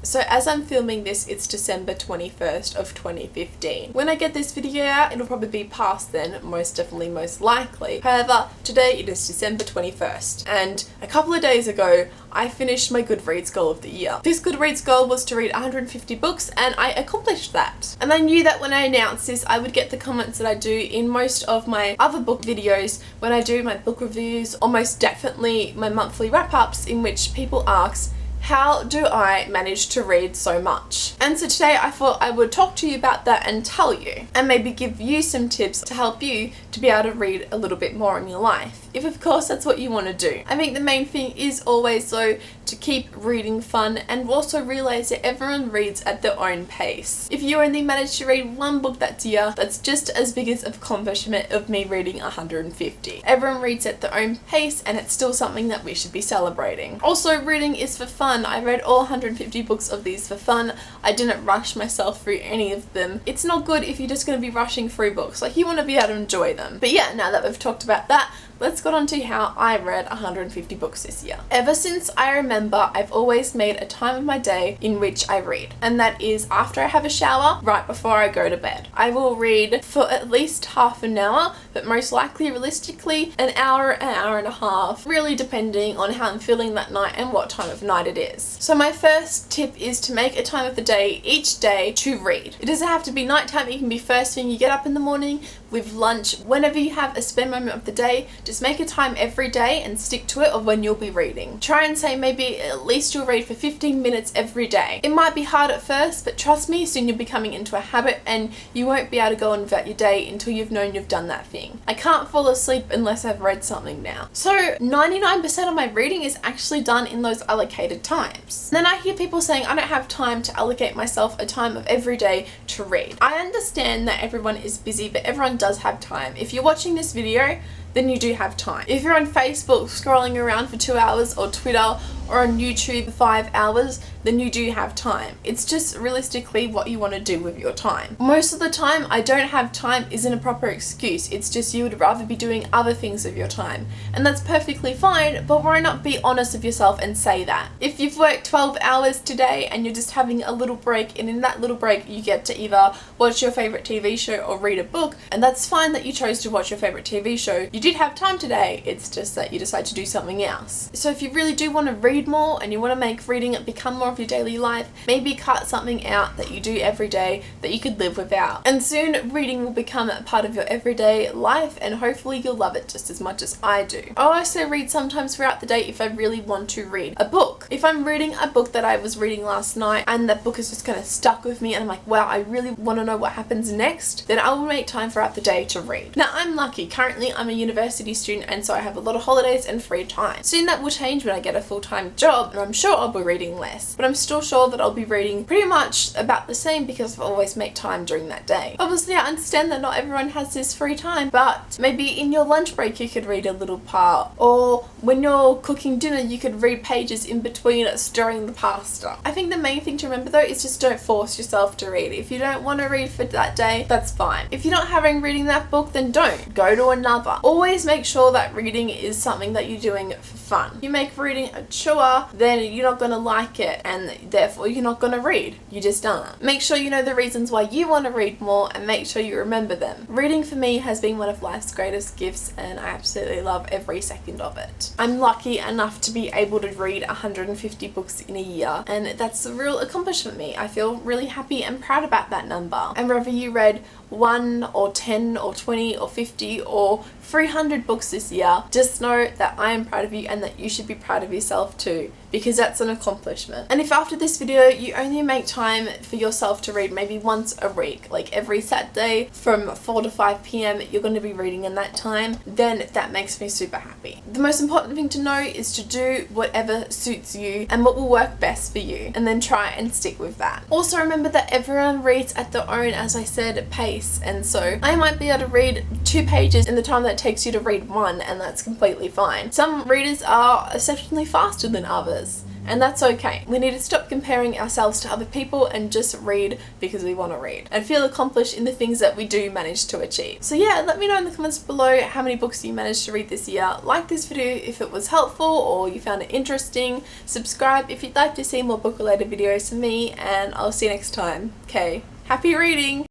So as I'm filming this, it's December 21st of 2015. When I get this video out, it'll probably be past then, most definitely, most likely. However, today it is December 21st, and a couple of days ago, I finished my Goodreads goal of the year. This Goodreads goal was to read 150 books, and I accomplished that. And I knew that when I announced this, I would get the comments that I do in most of my other book videos when I do my book reviews, or most definitely my monthly wrap-ups, in which people ask, how do I manage to read so much? And so today I thought I would talk to you about that and tell you, and maybe give you some tips to help you to be able to read a little bit more in your life, if of course that's what you want to do. I think the main thing is always though to keep reading fun, and also realize that everyone reads at their own pace. If you only manage to read one book that year, that's just as big as an accomplishment of me reading 150. Everyone reads at their own pace, and it's still something that we should be celebrating. Also, reading is for fun. I read all 150 books of these for fun. I didn't rush myself through any of them. It's not good if you're just going to be rushing through books. Like, you want to be able to enjoy them. But yeah, now that we've talked about that, let's get on to how I read 150 books this year. Ever since I remember, I've always made a time of my day in which I read. And that is after I have a shower, right before I go to bed. I will read for at least half an hour, but most likely, realistically, an hour and a half, really depending on how I'm feeling that night and what time of night it is. So my first tip is to make a time of the day each day to read. It doesn't have to be nighttime, it can be first thing you get up in the morning, with lunch, whenever you have a spare moment of the day. Just make a time every day and stick to it of when you'll be reading. Try and say maybe at least you'll read for 15 minutes every day. It might be hard at first, but trust me, soon you'll be coming into a habit and you won't be able to go on about your day until you've known you've done that thing. I can't fall asleep unless I've read something now. So 99% of my reading is actually done in those allocated times. Then I hear people saying I don't have time to allocate myself a time of every day to read. I understand that everyone is busy, but everyone does have time. If you're watching this video, then you do have time. If you're on Facebook scrolling around for 2 hours, or Twitter, or on YouTube for 5 hours, then you do have time. It's just realistically what you want to do with your time. Most of the time, I don't have time isn't a proper excuse. It's just you would rather be doing other things with your time. And that's perfectly fine, but why not be honest with yourself and say that? If you've worked 12 hours today and you're just having a little break, and in that little break you get to either watch your favorite TV show or read a book, and that's fine that you chose to watch your favorite TV show. You did have time today, it's just that you decide to do something else. So if you really do want to read more and you want to make reading it become more of your daily life, maybe cut something out that you do every day that you could live without. And soon reading will become a part of your everyday life, and hopefully you'll love it just as much as I do. I also read sometimes throughout the day if I really want to read a book. If I'm reading a book that I was reading last night and that book is just kind of stuck with me and I'm like, wow, I really want to know what happens next, then I will make time throughout the day to read. Now, I'm lucky. Currently I'm a university student, and so I have a lot of holidays and free time. Soon that will change when I get a full-time job, and I'm sure I'll be reading less, but I'm still sure that I'll be reading pretty much about the same because I always make time during that day. Obviously, I understand that not everyone has this free time, but maybe in your lunch break you could read a little part, or when you're cooking dinner you could read pages in between stirring the pasta. I think the main thing to remember though is just don't force yourself to read. If you don't want to read for that day, that's fine. If you're not having reading that book, then don't. Go to another. Always make sure that reading is something that you're doing for fun. If you make reading a chore, then you're not going to like it, and therefore you're not going to read. You just aren't. Make sure you know the reasons why you want to read more, and make sure you remember them. Reading for me has been one of life's greatest gifts, and I absolutely love every second of it. I'm lucky enough to be able to read 150 books in a year, and that's a real accomplishment for me. I feel really happy and proud about that number. And whether you read 1 or 10 or 20 or 50 or 300 books this year, just know that I am proud of you and that you should be proud of yourself too, because that's an accomplishment. And if after this video you only make time for yourself to read maybe once a week, like every Saturday from 4 to 5 p.m. you're going to be reading in that time, then that makes me super happy. The most important thing to know is to do whatever suits you and what will work best for you, and then try and stick with that. Also remember that everyone reads at their own, as I said, pace, and so I might be able to read 2 pages in the time that it takes you to read 1, and that's completely fine. Some readers are exceptionally faster than others, And that's okay. We need to stop comparing ourselves to other people and just read because we want to read and feel accomplished in the things that we do manage to achieve. So yeah, let me know in the comments below how many books you managed to read this year. Like this video if it was helpful or you found it interesting. Subscribe if you'd like to see more book related videos from me, and I'll see you next time. Okay, happy reading!